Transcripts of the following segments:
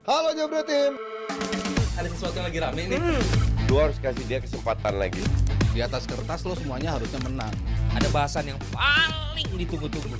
Halo Jabra Tim. Ada sesuatu yang lagi rame nih. Lu harus kasih dia kesempatan lagi. Di atas kertas lo semuanya harusnya menang. Ada bahasan yang paling ditunggu-tunggu.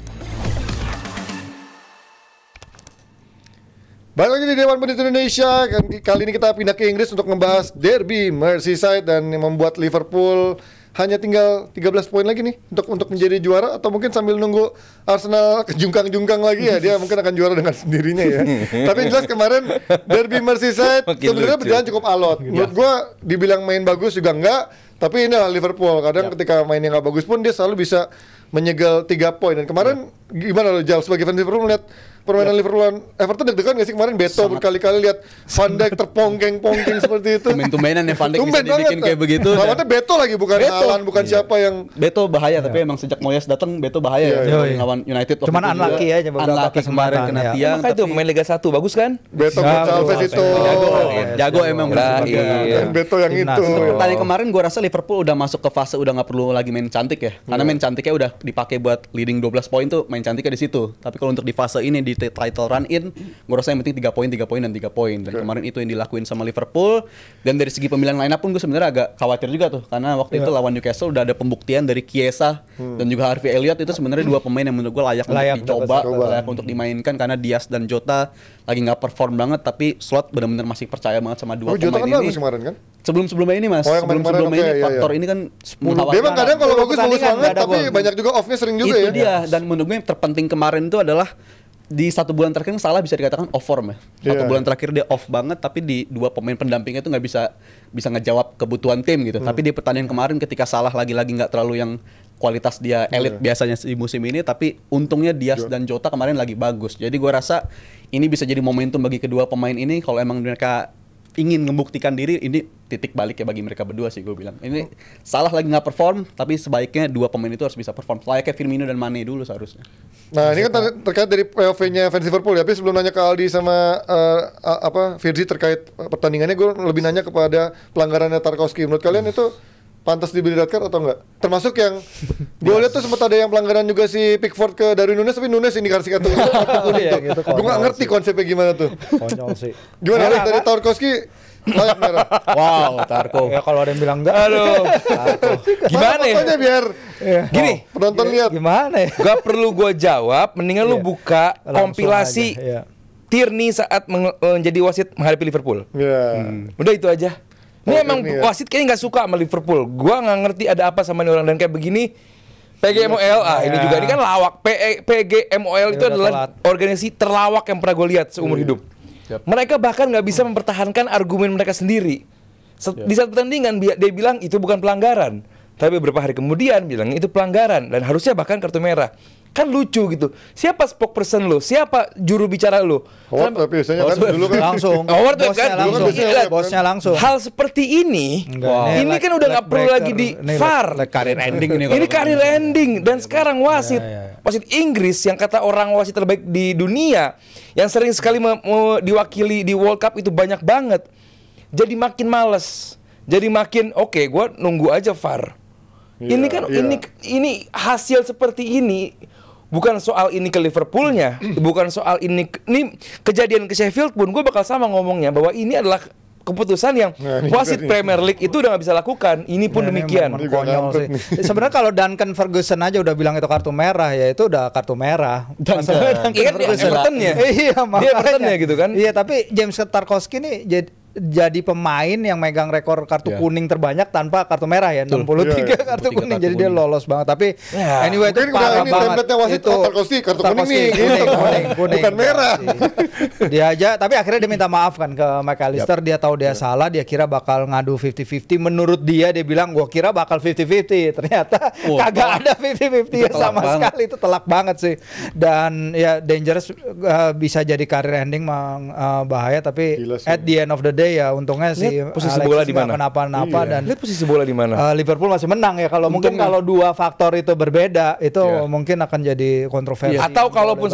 Balik lagi di Dewan Pendidik Indonesia. Kali ini kita pindah ke Inggris untuk membahas Derby Merseyside dan yang membuat Liverpool hanya tinggal 13 poin lagi nih untuk menjadi juara, atau mungkin sambil nunggu Arsenal kejungkang-jungkang lagi ya, dia mungkin akan juara dengan sendirinya ya. Tapi yang jelas kemarin Derby Merseyside sebenarnya berjalan cukup alot. Menurut gua dibilang main bagus juga enggak, tapi ini Liverpool kadang ketika mainnya nggak bagus pun dia selalu bisa menyegel 3 poin. Dan kemarin gimana lo Jal sebagai fans Liverpool melihat permainan Liverpool lawan Everton? Deg-degan nggak sih kemarin? Beto berkali-kali lihat Van Dijk terpongkeng-pongkeng seperti itu. Tumben-tumbenan ya Van Dijk bisa dibikin kayak begitu. Lawannya Beto lagi, bukan Haaland, bukan siapa yang Beto bahaya, tapi emang sejak Moyes datang Beto bahaya ya lawan United. Cuman unlucky aja beberapa kemarin kena ya. tiang. Makanya itu pemain Liga 1 bagus kan? Beto Gonçalves itu Jago emang dan Beto yang itu. Tadi kemarin gue rasa Liverpool udah masuk ke fase udah nggak perlu lagi main cantik ya, karena main cantiknya udah dipakai buat leading 12 poin tuh, main cantiknya di situ. Tapi kalau untuk di fase ini di title run in, gue rasa yang penting 3 poin dan 3 poin. Dan kemarin itu yang dilakuin sama Liverpool. Dan dari segi pemilihan line up pun gue sebenarnya agak khawatir juga tuh, karena waktu itu lawan Newcastle udah ada pembuktian dari Chiesa dan juga Harvey Elliott, itu sebenarnya 2 pemain yang menurut gue layak untuk dicoba, layak untuk dimainkan, karena Diaz dan Jota lagi nggak perform banget, tapi Slot benar-benar masih percaya banget sama 2 Jota pemain kan ini. bagus kemarin kan? Sebelum-sebelumnya ini mas, sebelum-sebelumnya ini faktor ini kan dia memang kadang kalau bagus banget, tapi banyak juga off-nya sering juga itu ya. dia, dan menurut gue yang terpenting kemarin itu adalah di 1 bulan terakhir Salah bisa dikatakan off form ya. 1 bulan terakhir dia off banget, tapi di 2 pemain pendampingnya itu nggak bisa ngejawab kebutuhan tim gitu. Tapi di pertandingan kemarin ketika Salah lagi-lagi nggak terlalu yang kualitas dia elit biasanya di musim ini, tapi untungnya Diaz dan Jota kemarin lagi bagus. Jadi gue rasa ini bisa jadi momentum bagi kedua pemain ini kalau emang mereka ingin membuktikan diri. Ini titik balik ya bagi mereka berdua sih, gue bilang. Ini Salah lagi nggak perform, tapi sebaiknya 2 pemain itu harus bisa perform. Layaknya Firmino dan Mane dulu seharusnya. Nah ini kan terkait dari POV-nya fans Liverpool ya. Tapi sebelum nanya ke Aldi sama Firzi terkait pertandingannya, gue lebih nanya kepada pelanggarannya Tarkowski. Menurut kalian itu pantas diberi red card atau enggak? Termasuk yang gue lihat tuh sempat ada yang pelanggaran juga si Pickford ke Darwin Núñez, tapi Núñez ini kasih kartu kuning tuh. Gue nggak ngerti konsepnya gimana tuh. Konyol sih. Gimana lihat dari Tarkowski? Layak merah. Wow, Tarko. Ya kalau ada yang bilang enggak. Aduh. Gimana ya? Fotonya biar Gini, penonton lihat. Gimana ya? gak perlu gue jawab, mendingan lu buka Langsung kompilasi aja, iya. Tierney saat menjadi wasit menghadapi Liverpool. Ya. Udah itu aja. Ini emang Tierney ya. wasit kayaknya nggak suka sama Liverpool. Gua nggak ngerti ada apa sama ini orang, dan kayak begini. PGMOL, ini juga ini kan lawak. PGMOL itu adalah organisasi terlawak yang pernah gue lihat seumur hidup. Mereka bahkan nggak bisa mempertahankan argumen mereka sendiri. Di saat pertandingan dia bilang itu bukan pelanggaran, tapi beberapa hari kemudian bilang itu pelanggaran dan harusnya bahkan kartu merah. Kan lucu gitu. Siapa spokesperson lu? Siapa juru bicara lu? Howard biasanya kan dulu kan langsung. Howard Bosnya kan langsung. Gila. Bosnya langsung. Hal seperti ini, ini kan udah nggak perlu lagi di VAR. Karir ending ini. Ini karir ending. Dan sekarang wasit Inggris yang kata orang wasit terbaik di dunia, yang sering sekali diwakili di World Cup itu banyak banget. Jadi makin males. Jadi makin oke, gue nunggu aja VAR. Ini kan ini hasil seperti ini. Bukan soal ini ke Liverpoolnya, bukan soal ini kejadian ke Sheffield pun gue bakal sama ngomongnya bahwa ini adalah keputusan yang wasit Premier League itu udah nggak bisa lakukan. Ini pun demikian. Konyol sih. Sebenarnya kalau Duncan Ferguson aja udah bilang itu kartu merah, ya itu udah kartu merah. Duncan Ferguson. Everton-nya. Iya, makanya. Dia Everton-nya gitu kan. Iya, tapi James Tarkowski nih jadi pemain yang megang rekor kartu kuning terbanyak tanpa kartu merah ya, 63 kartu kuning. Jadi dia lolos banget. Tapi anyway itu parah banget. Wasit Tarkowski kartu kuning nih, kuning. bukan merah. Dia aja, tapi akhirnya dia minta maaf kan ke McAllister. Dia tahu dia salah, dia kira bakal ngadu 50-50. Menurut dia bilang gua kira bakal 50-50. Ternyata kagak ada 50-50 sama sekali. Itu telak banget sih. Dan ya dangerous, bisa jadi career ending, bahaya. Tapi at the end of the day ya untungnya sih posisi bola di mana? Kenapa-napa dan lihat posisi bola di mana? Liverpool masih menang ya. Kalau mungkin kalau 2 faktor itu berbeda itu mungkin akan jadi kontroversi. Atau kalaupun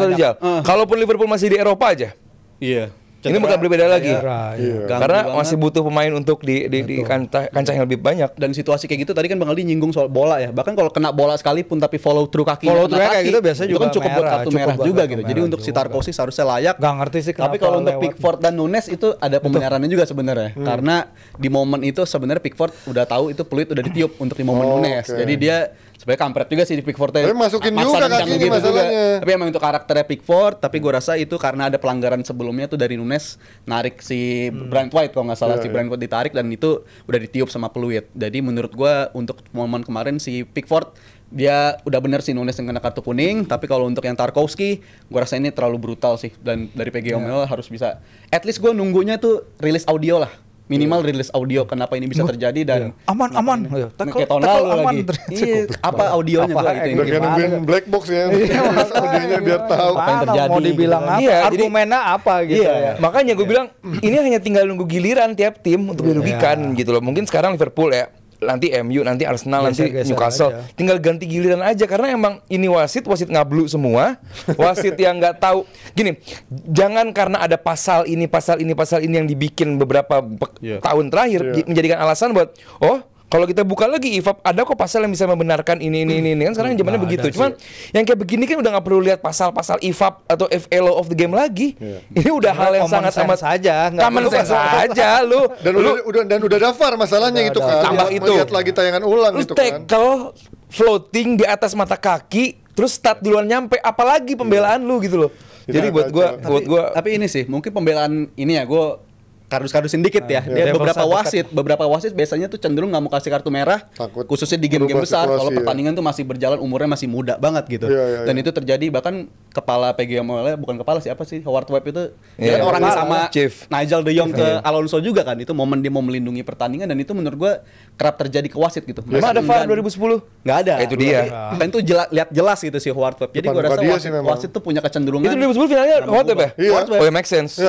kalaupun Liverpool masih di Eropa aja. Iya. Ini bukan berbeda lagi. Iya. Karena Ganggu masih butuh pemain untuk di kancah yang lebih banyak. Dan situasi kayak gitu tadi kan Bang Aldi nyinggung soal bola ya. Bahkan kalau kena bola sekalipun tapi follow through kaki, Follow kena through kayak kaki, gitu biasanya itu juga kan cukup buat merah, kartu cukup merah buat juga kartu gitu. Jadi merah untuk si juga. Tarkowski seharusnya layak. Gak ngerti sih Tapi kenapa kalau untuk lewat. Pickford dan Nunes itu ada pembenarannya juga sebenarnya. Karena di momen itu sebenarnya Pickford udah tahu itu peluit udah ditiup untuk di momen Nunes. Oke. Jadi dia sebenarnya kampret juga sih di Pickfordnya. Tapi masukin Maksa juga kencang kakinya gitu masalahnya. Tapi emang itu karakternya Pickford. Tapi gue rasa itu karena ada pelanggaran sebelumnya tuh dari Nunes narik si Brand White kalau nggak salah si Brand White ditarik dan itu udah ditiup sama peluit. Jadi menurut gue untuk momen kemarin si Pickford dia udah bener sih Nunes yang kena kartu kuning. Tapi kalau untuk yang Tarkowski gue rasa ini terlalu brutal sih. Dan dari PGMOL harus bisa. At least gue nunggunya tuh rilis audio lah. Minimal rilis audio kenapa ini bisa terjadi dan Aman. Iya. kayak tahun lalu lagi. Iya, apa audionya tuh itu yang Udah kayak nungguin black box ya. Audionya biar tahu. Apa yang terjadi Mau dibilang gitu. apa? Iya, jadi- Argumennya apa gitu Iya. ya. Makanya gue bilang ini hanya tinggal nunggu giliran tiap tim untuk dirugikan gitu loh. Mungkin sekarang Liverpool ya, nanti MU, nanti Arsenal, nanti Geser-geser Newcastle. aja. Tinggal ganti giliran aja karena emang ini wasit ngablu semua. Wasit yang nggak tahu. Gini, jangan karena ada pasal ini yang dibikin beberapa tahun terakhir menjadikan alasan buat kalau kita buka lagi IFAB ada kok pasal yang bisa membenarkan ini kan sekarang zamannya begitu. Cuman yang kayak begini kan udah nggak perlu lihat pasal-pasal IFAB atau FA Law of the Game lagi. Ini udah hal yang Common sangat sense amat saja, nggak common perlu sense pasal. aja lu. Dan udah ada VAR masalahnya gitu kan. Tambah Lihat- itu. Lihat lagi tayangan ulang Lu gitu kan. tackle floating di atas mata kaki terus start duluan nyampe apalagi pembelaan lu gitu loh. Jadi buat gua Tapi ini sih mungkin pembelaan ini ya gue kardus-kardusin dikit ya. Dia Devil's beberapa wasit biasanya tuh cenderung nggak mau kasih kartu merah, Takut khususnya di game-game berubah besar. situasi, Kalau ya. pertandingan tuh masih berjalan, umurnya masih muda banget gitu. Iya. Dan itu terjadi bahkan kepala PGMOL bukan kepala siapa sih Howard Webb itu Iya, dia kan orangnya kepala, sama Chief. Nigel De Jong ke Alonso juga kan. Itu momen dia mau melindungi pertandingan dan itu menurut gue kerap terjadi ke wasit gitu. Emang ada VAR 2010? Nggak ada. Itu dia. Dan itu lihat jelas gitu si Howard Webb. Jadi Depan gue rasa muka dia sih memang. wasit tuh punya kecenderungan. Itu 2010 finalnya Howard Webb ya? Iya. Oh ya make sense.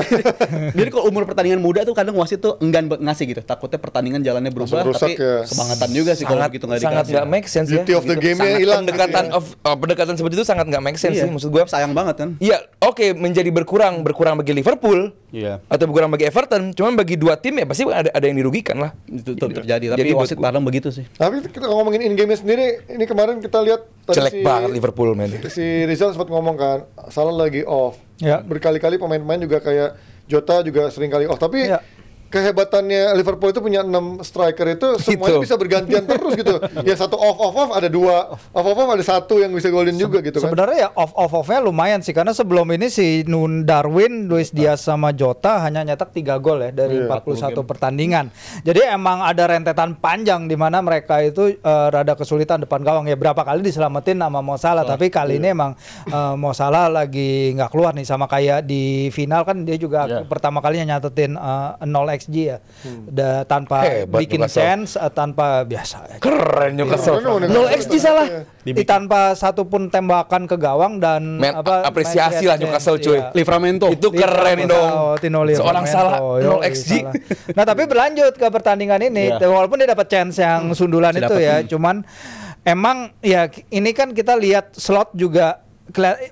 Jadi kalau umur pertandingan muda tuh kadang wasit tuh enggan buat ngasih gitu. Takutnya pertandingan jalannya berubah Langsung rusak tapi ya. kebangetan juga sih kalau gitu nggak sangat dikasih. nggak make sense ya. Beauty of the game-nya Sangat hilang Pendekatan gitu pendekatan seperti itu sangat nggak make sense Iya. sih maksud gue. Sayang banget kan. Iya, oke menjadi berkurang bagi Liverpool. Iya. Atau berkurang bagi Everton. Cuman bagi dua tim ya pasti ada yang dirugikan lah. Itu terjadi tapi Jadi buat wasit kadang begitu sih. Tapi kita ngomongin in game-nya sendiri, ini kemarin kita lihat tadi Jelek banget Liverpool men. Si Rizal sempat ngomong kan, Salah lagi off. Ya. Berkali-kali pemain-pemain juga kayak Jota juga sering kali off. Tapi Ya. kehebatannya Liverpool itu punya 6 striker itu semuanya Itu. bisa bergantian terus gitu. Yang satu off ada 2, off ada 1 yang bisa golin juga gitu kan. Sebenarnya ya off-offnya lumayan sih karena sebelum ini si Nun Darwin, Luis Diaz sama Jota hanya nyetak 3 gol ya dari 41 pertandingan. Jadi emang ada rentetan panjang di mana mereka itu rada kesulitan depan gawang ya. Berapa kali diselamatin sama Mo Salah, tapi kali ini emang Mo Salah lagi nggak keluar nih sama kayak di final kan dia juga pertama kalinya nyatetin 0 XG ya. Tanpa Hebat bikin Newcastle. chance, tanpa biasa. Keren Newcastle. Keren, 0 XG salah. Tanpa satu pun tembakan ke gawang dan Apresiasi lah Newcastle cuy. Iya. Livramento. Itu keren dong. Seorang salah 0 XG. Nah tapi berlanjut ke pertandingan ini, walaupun dia dapat chance yang sundulan itu ya, cuman emang ya ini kan kita lihat Slot juga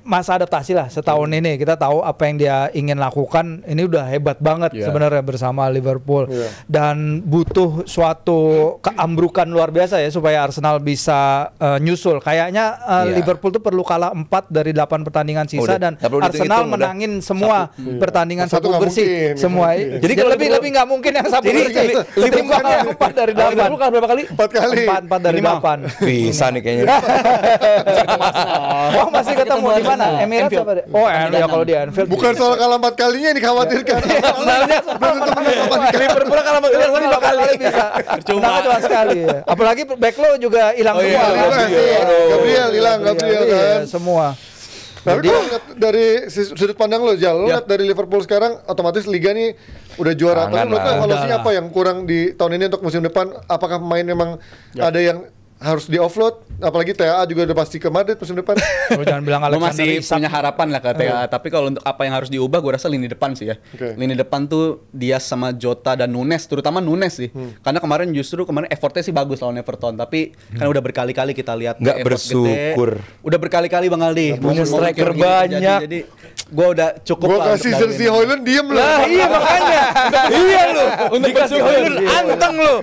masa adaptasi lah setahun ini. Kita tahu apa yang dia ingin lakukan. Ini udah hebat banget sebenarnya bersama Liverpool dan butuh suatu keambrukan luar biasa ya supaya Arsenal bisa nyusul. Kayaknya Liverpool tuh perlu kalah 4 dari 8 pertandingan sisa dan Arsenal menangin semua pertandingan Satu sapu nggak bersih mungkin. semua. Jadi kalau lebih nggak mungkin yang sapu bersih. Liverpool kalah 4 dari 8. Liverpool kalah berapa kali? 4 kali. 4 dari 8. Bisa nih kayaknya. Oh masih ketemu di mana? Emirates apa deh? Oh ya kalau di Anfield. Bukan soal kalah 4 kalinya yang dikhawatirkan. Sebenarnya Liverpool kalah sama Liverpool 5 kali. Bisa. Menangnya cuma sekali ya. Apalagi back lo juga hilang Oh, iya, semua. iya, kan? iya. Gabriel hilang, Gabriel Iya, kan. semua. Tapi kalau ngeliat dari sudut pandang lo, Jal, lo lihat dari Liverpool sekarang, otomatis Liga nih udah juara. Tapi Jangan menurut lo lah. evaluasinya apa yang kurang di tahun ini untuk musim depan? Apakah pemain memang ada yang harus di offload? Apalagi TAA juga udah pasti ke Madrid musim depan. Lo jangan bilang Lo Alexander masih Isak. punya harapan lah ke TAA. Tapi kalau untuk apa yang harus diubah, gue rasa lini depan sih ya. Oke. Lini depan tuh Diaz sama Jota dan Nunes, terutama Nunes sih. Karena kemarin effortnya sih bagus lawan Everton. Tapi kan udah berkali-kali kita lihat Nggak effort bersyukur. gede. Udah berkali-kali Bang Aldi. Punya Momen-momen striker kayak begini banyak. Jadi Gue udah cukup Gue lah kasih untuk jersey Darwin. Hoyland diem lah. Lah iya makanya. Iya lu. Untuk dikasih Hoylund anteng lu.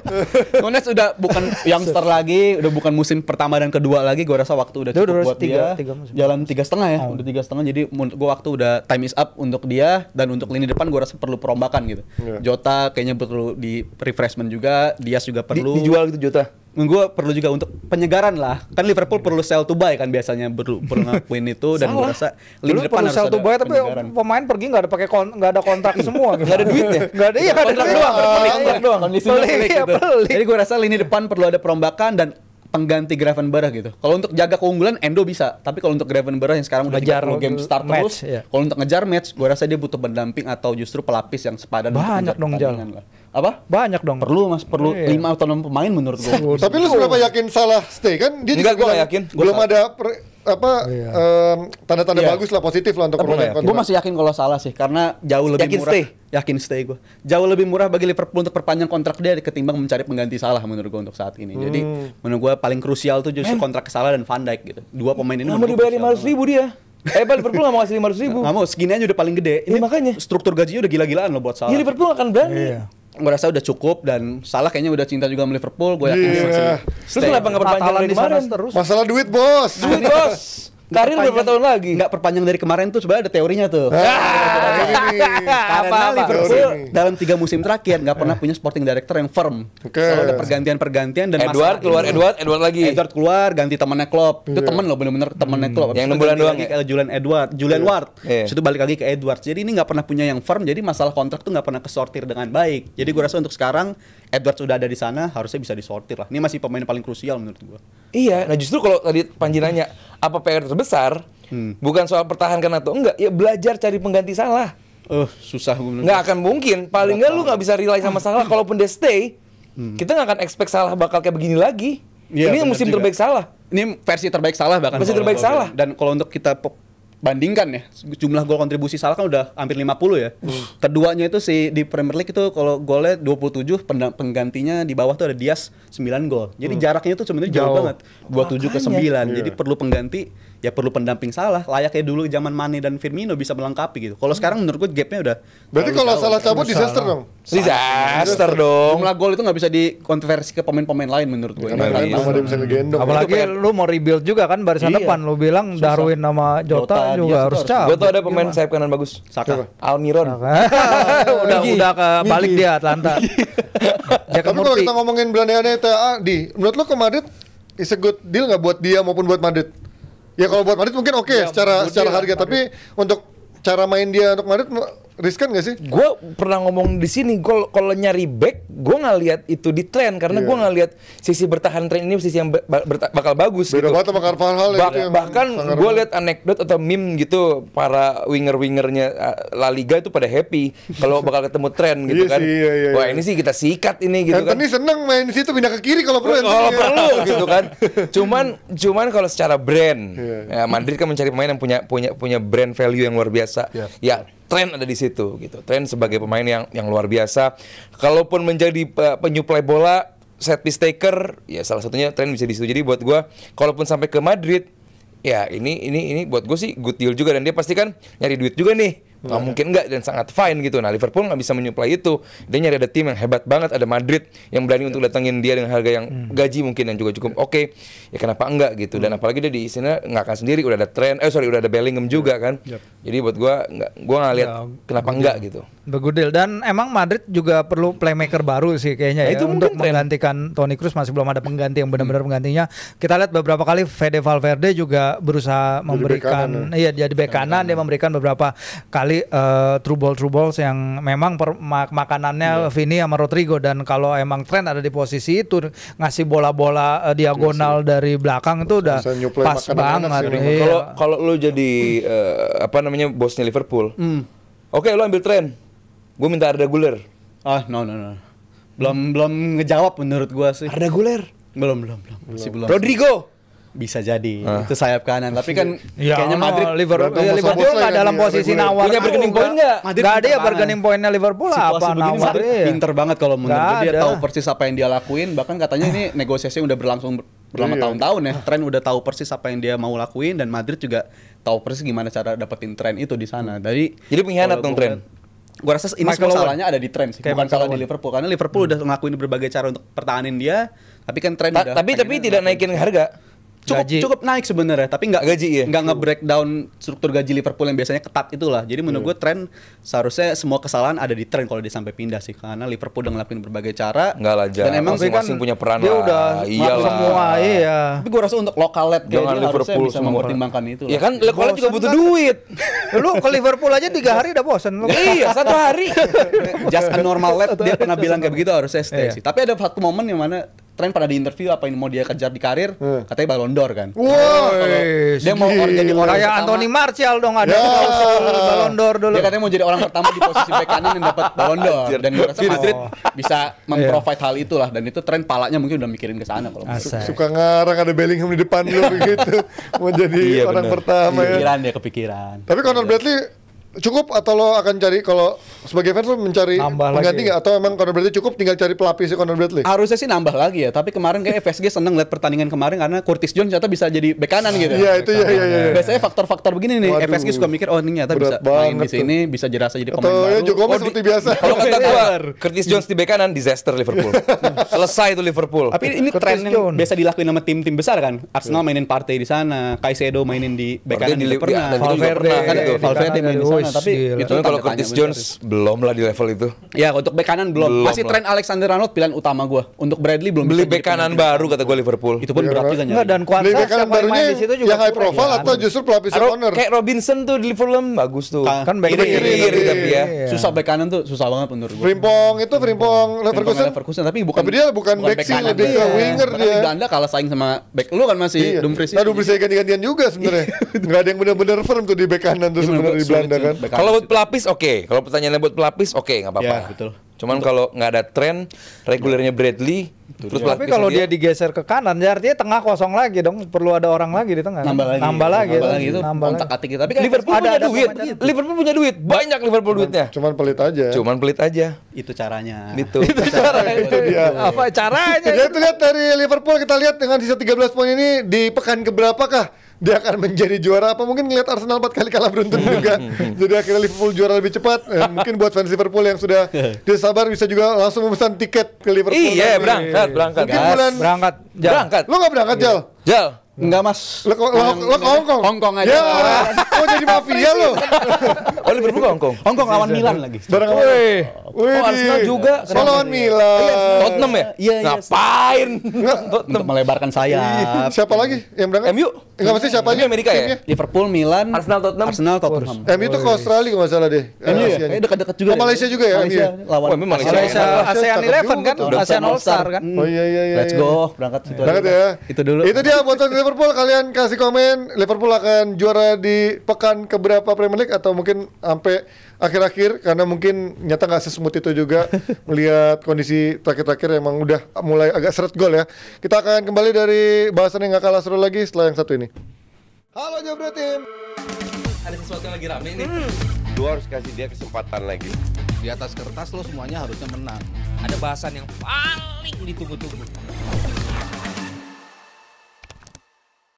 Nunes udah bukan youngster lagi, udah bukan musim pertama dan kedua lagi. Gue rasa waktu udah Dia cukup udah buat dia. tiga musim. Jalan 3,5 ya, udah 3,5. Jadi menurut gue waktu udah time is up untuk dia dan untuk lini depan gue rasa perlu perombakan gitu. Jota kayaknya perlu di refreshment juga, Diaz juga perlu. Dijual gitu Jota. Gue perlu juga untuk penyegaran lah. Kan Liverpool perlu sell to buy kan biasanya perlu ngakuin itu dan gue rasa lini Lu depan perlu harus sell ada to buy tapi penyegaran. pemain pergi nggak ada kontrak semua. Nggak ada duitnya. Nggak ada, iya nggak ada Kontrak duit. doang, kontrak doang. Kondisinya Pelik, pelik iya, gitu. pelik. Jadi gue rasa lini depan perlu ada perombakan dan pengganti Gravenberch gitu. Kalau untuk jaga keunggulan Endo bisa, tapi kalau untuk Gravenberch yang sekarang udah Ngejar 30 game start match, terus, iya. kalau untuk ngejar match, gue rasa dia butuh pendamping atau justru pelapis yang sepadan. untuk Banyak ngejar dong, pertandingan Jal. lah. Apa? Banyak dong. Perlu mas, perlu Iya. 5 atau 6 pemain menurut gue. Tapi lu seberapa yakin salah stay kan? Dia Enggak, juga gua nggak bilang yakin. Belum ada tanda-tanda Iya. bagus lah positif lah untuk Tapi gua permanen nggak yakin. Gue masih yakin kalau salah sih, karena jauh lebih Yakin murah. stay? Yakin stay gue. Jauh lebih murah bagi Liverpool untuk perpanjang kontrak dia ketimbang mencari pengganti Salah menurut gue untuk saat ini. Jadi menurut gue paling krusial tuh justru kontrak Salah dan Van Dijk gitu. Dua pemain ini Nggak mau menurut dibayar gua krusial 500 ribu dia. Liverpool nggak mau kasih 500 ribu. Nggak mau, segini aja udah paling gede. Iya, makanya. Struktur gajinya udah gila-gilaan loh buat Salah. Ya Liverpool nggak akan berani. Iya. Gue rasa udah cukup dan Salah kayaknya udah cinta juga sama Liverpool. Gue yakin dia Iya. masih Terus stay. kenapa nggak perpanjang Natalan dari di sana kemarin? terus. Masalah duit bos. Duit bos. Karir berapa tahun lagi? Nggak perpanjang dari kemarin tuh sebenarnya ada teorinya tuh. Apa? Karena Liverpool Teori ini. dalam 3 musim terakhir nggak pernah punya sporting director yang firm. Oke. Selalu ada pergantian-pergantian dan Edward keluar, Edward lagi. Edward keluar, ganti temannya Klopp. Itu temen loh, bener-bener temennya Klopp. Yang 6 Habis itu bulan ganti doang lagi ya? ke Julian Ward. Iya. Habis itu balik lagi ke Edward. Jadi ini nggak pernah punya yang firm. Jadi masalah kontrak tuh nggak pernah kesortir dengan baik. Jadi gue rasa untuk sekarang Edward sudah ada di sana, harusnya bisa disortir lah. Ini masih pemain paling krusial menurut gue. Iya, nah justru kalau tadi Panji nanya apa PR terbesar, bukan soal pertahankan atau enggak, ya belajar cari pengganti Salah. Susah gue. Nggak akan mungkin, paling nggak lu nggak bisa rely sama Salah. Kalaupun dia stay, kita nggak akan expect Salah bakal kayak begini lagi. Iya, Ini benar musim juga. terbaik Salah. Ini versi terbaik Salah bahkan. Versi kalau- terbaik kalau- Salah. Dan kalau untuk kita bandingkan ya, jumlah gol kontribusi Salah kan udah hampir 50 ya. Keduanya itu di Premier League itu kalau golnya 27, penggantinya di bawah tuh ada Diaz 9 gol. Jadi jaraknya itu sebenarnya jauh banget. 27 ke 9. Jadi perlu pengganti, ya perlu pendamping Salah. Layaknya dulu zaman Mane dan Firmino bisa melengkapi gitu. Kalau sekarang menurut gue gapnya udah Berarti terlalu kalau jauh. Salah cabut disaster dong. Disaster dong. Jumlah gol itu nggak bisa dikonversi ke pemain-pemain lain menurut gue. Karena Ini nama dia bisa ngegendong. Apalagi lu mau rebuild juga kan barisan Iya. depan, lu bilang Darwin sama Jota, Jota juga Diaz harus itu cabut. Gue tuh ada pemain sayap kanan bagus. Saka. Almiron. udah ke balik dia Atlanta. Jack Tapi kalau Murphy. kita ngomongin Belandanya TA, menurut lo ke Madrid is a good deal nggak buat dia maupun buat Madrid? Ya kalau buat Madrid mungkin oke secara harga, tapi untuk cara main dia untuk Madrid riskan nggak sih? Gue pernah ngomong di sini, kalau nyari back, gue nggak lihat itu di tren karena gue nggak lihat sisi bertahan tren ini sisi yang bakal bagus. Beda gitu. banget sama Carvajal ya, gitu yang Bahkan sangar gue banget. lihat anekdot atau meme gitu, para wingernya La Liga itu pada happy kalau bakal ketemu tren gitu Iya kan. sih, iya. Wah ini sih kita sikat ini gitu kan. Anthony seneng main di situ, pindah ke kiri kalau perlu. Kalau Anthony. perlu gitu kan. Cuman kalau secara brand, ya, Madrid kan mencari pemain yang punya brand value yang luar biasa. Ya, tren ada di situ gitu. Tren sebagai pemain yang luar biasa. Kalaupun menjadi penyuplai bola, set piece taker, ya salah satunya tren bisa di situ. Jadi buat gua, kalaupun sampai ke Madrid, ya ini buat gue sih good deal juga, dan dia pasti kan nyari duit juga nih. Nggak mungkin nggak, dan sangat fine gitu. Nah Liverpool nggak bisa menyuplai itu. Dia nyari ada tim yang hebat banget, ada Madrid yang berani untuk datengin dia dengan harga yang gaji mungkin yang juga cukup oke. Ya kenapa enggak gitu. Dan apalagi dia di sini nggak akan sendiri, udah ada udah ada Bellingham juga kan. Jadi buat gua nggak lihat kenapa enggak gitu. Good deal. Dan emang Madrid juga perlu playmaker baru sih kayaknya Nah, ya, itu untuk mungkin tren. menggantikan Toni Kroos. Masih belum ada pengganti yang benar-benar penggantinya. Kita lihat beberapa kali Fede Valverde juga berusaha memberikan, jadi bek kanan, dia memberikan beberapa kali true balls yang memang makanannya Vini sama Rodrigo. Dan kalau emang Trent ada di posisi itu ngasih bola-bola diagonal dari belakang itu udah Bisa nyuplai pas makanan enak banget. sih. Iya. Kalau lu jadi bosnya Liverpool, oke lu ambil tren, gue minta Arda Güler. No. Belum ngejawab menurut gua sih. Arda Güler, Belum. Masih belum. Rodrigo. Bisa jadi itu sayap kanan, tapi kan Ya, kayaknya Madrid Liverpool Berantem sama nggak Bosa dalam kan, posisi reguler. nawar. Punya bargaining point nggak? Madrid Nggak ada ya pinter bargaining pointnya Liverpool situasi apa begini nawar. Madrid Iya. pinter banget kalau menurut Nggak gue. Dia ada. tahu persis apa yang dia lakuin, bahkan katanya ini negosiasi udah berlangsung berlama tahun-tahun ya. Trent udah tahu persis apa yang dia mau lakuin, dan Madrid juga tahu persis gimana cara dapetin tren itu di sana. Jadi pengkhianat dong tren. Gue rasa ini Michael semua Owen. salahnya ada di tren sih, Kayak bukan Michael salah di Owen. Liverpool karena Liverpool udah ngelakuin berbagai cara untuk pertahanin dia, tapi kan tren udah Tapi tidak naikin harga. Gaji. cukup naik sebenarnya, tapi nggak Gaji, ya? nggak nge-breakdown struktur gaji Liverpool yang biasanya ketat itulah. Jadi menurut gue tren seharusnya semua kesalahan ada di tren kalau dia sampai pindah sih, karena Liverpool udah ngelakuin berbagai cara. Enggak lah, Dan emang masing-masing punya peran dia lah. udah Iyalah. semua, iya. Tapi gue rasa untuk lokal led kayak Jangan dia harusnya Liverpool bisa semua. mempertimbangkan itu. Ya lah. kan, kalau juga butuh kan? duit. Lu ke Liverpool aja 3 hari udah bosen lu. Iya, 1 hari. Just a normal led dia pernah bilang kayak begitu, harusnya stay Iya. sih. Tapi ada satu momen yang mana tren pada di interview apa yang mau dia kejar di karir, katanya Ballon d'Or kan. Wah, Dia mau jadi orang Kayak pertama. Anthony Martial dong ada Ya. Ballon d'Or dulu. Dia katanya mau jadi orang pertama di posisi bek kanan yang dapat Ballon d'Or. Dan gue rasa Madrid bisa memprovide hal itulah, dan itu tren palanya mungkin udah mikirin ke sana kalau menurut gue. Asik. suka ngarang ada Bellingham di depan lu begitu. Mau jadi Iya, orang bener. pertama ya. Kepikiran dia kepikiran. Tapi Conor Bradley cukup atau lo akan cari, kalau sebagai fans lo mencari Nambah pengganti lagi. nggak, atau emang Conor Bradley cukup tinggal cari pelapis Conor Bradley? Harusnya sih nambah lagi ya, tapi kemarin kayak FSG seneng lihat pertandingan kemarin karena Curtis Jones ternyata bisa jadi bek kanan gitu. Iya itu ya. Biasanya faktor-faktor begini nih, Waduh. FSG suka mikir oh ini ternyata bisa Berat main banget di sini, bisa dirasa jadi pemain Atau baru. ya Joe Gomez seperti biasa. Kalau kata gua, Curtis Jones di bek kanan, disaster Liverpool. Selesai itu Liverpool. Tapi ini Curtis tren yang Jones. biasa dilakuin sama tim-tim besar kan. Arsenal mainin Partey di sana, Caicedo mainin di bek Partey kanan di- juga pernah. di- juga Valverde, pernah Kan gitu. Valverde main di sana, Wih, tapi gila. itu Cuman kalau tanda tanya Curtis besar Jones sih. belum lah di level itu. Ya untuk bek kanan belum. Belum Masih lah. tren Alexander-Arnold pilihan utama gua. Untuk Bradley belum Beli bisa bek jadi kanan pemain. baru kata gue Liverpool. Itu pun berat juga Enggak, nyari. dan Kuansa Beli bek kanan siapa yang barunya main di situ juga yang high kurang profile ya. atau justru pelapis Conor? Kayak Robinson tuh di Liverpool bagus tuh. Kan bek Kiri, kiri tapi ya. Iya. Susah bek kanan tuh susah banget menurut gua. Frimpong Leverkusen tapi bukan. Tapi dia bukan back sih, kanan. lebih ke Iya. winger Bahkan dia. di Belanda kalah saing sama back lu kan masih Dumfries. Aduh bisa ganti-gantian juga sebenarnya. Nggak ada yang benar-benar firm tuh di bek kanan tuh Iya, sebenarnya di sulit Belanda sih, kan. bek kanan Kalau buat sih. pelapis oke. Kalau pertanyaannya buat pelapis oke, nggak apa-apa. Ya, betul. Cuman kalau nggak ada tren regulernya Bradley, terus Tapi kalau dia digeser ke kanan, ya artinya tengah kosong lagi dong. Perlu ada orang lagi di tengah. nambah lagi. Nambah lagi. itu Nambah kontak lagi. atik. Tapi kan Liverpool ada- punya ada duit. pemain gitu. Liverpool punya duit. Banyak Liverpool duitnya. Cuman pelit aja. Cuman pelit aja. itu caranya. Gitu. Itu dia. Apa caranya? Ya itu lihat dari Liverpool, kita lihat dengan sisa 13 poin ini di pekan keberapakah dia akan menjadi juara, apa mungkin ngeliat Arsenal 4 kali kalah beruntun juga. Jadi akhirnya Liverpool juara lebih cepat. Mungkin buat fans Liverpool yang sudah sabar bisa juga langsung memesan tiket ke Liverpool. Iya, nanti. berangkat. Mungkin bulan Berangkat. Berangkat. Lo nggak berangkat Jal? Jal. Enggak, Mas. Lo ke Hongkong? Hongkong aja. Ya, oh jadi mafia lo. Oh, Liverpool ke Hongkong. Hongkong lawan Milan lagi. Barang apa? Wih. Wih, Arsenal juga. Oh, lawan Milan. Tottenham ya? Iya, iya. Ngapain? Untuk melebarkan sayap. Siapa lagi yang berangkat? MU? Enggak mesti siapa aja? MU Amerika ya? Timnya? Liverpool, Milan, Arsenal, Tottenham. MU itu ke Australia kalau nggak salah deh. MU ya? Asianya. Kayak dekat-dekat juga. Oh, Malaysia juga ya, Malaysia MU? lawan Oh, MU Malaysia. Malaysia ASEAN Cakep 11 juga kan? tuh. ASEAN All Star kan? Oh iya. Let's go, berangkat situ Banget aja. ya. Itu dulu. Itu dia buat fans Liverpool, kalian kasih komen Liverpool akan juara di pekan keberapa Premier League atau mungkin sampai akhir-akhir, karena mungkin nyata nggak sesmooth itu juga melihat kondisi terakhir-terakhir emang udah mulai agak seret gol ya. Kita akan kembali dari bahasan yang nggak kalah seru lagi setelah yang satu ini. Halo Jabra Tim. Ada sesuatu yang lagi rame nih. Lu harus kasih dia kesempatan lagi. Di atas kertas lo semuanya harusnya menang. Ada bahasan yang paling ditunggu-tunggu.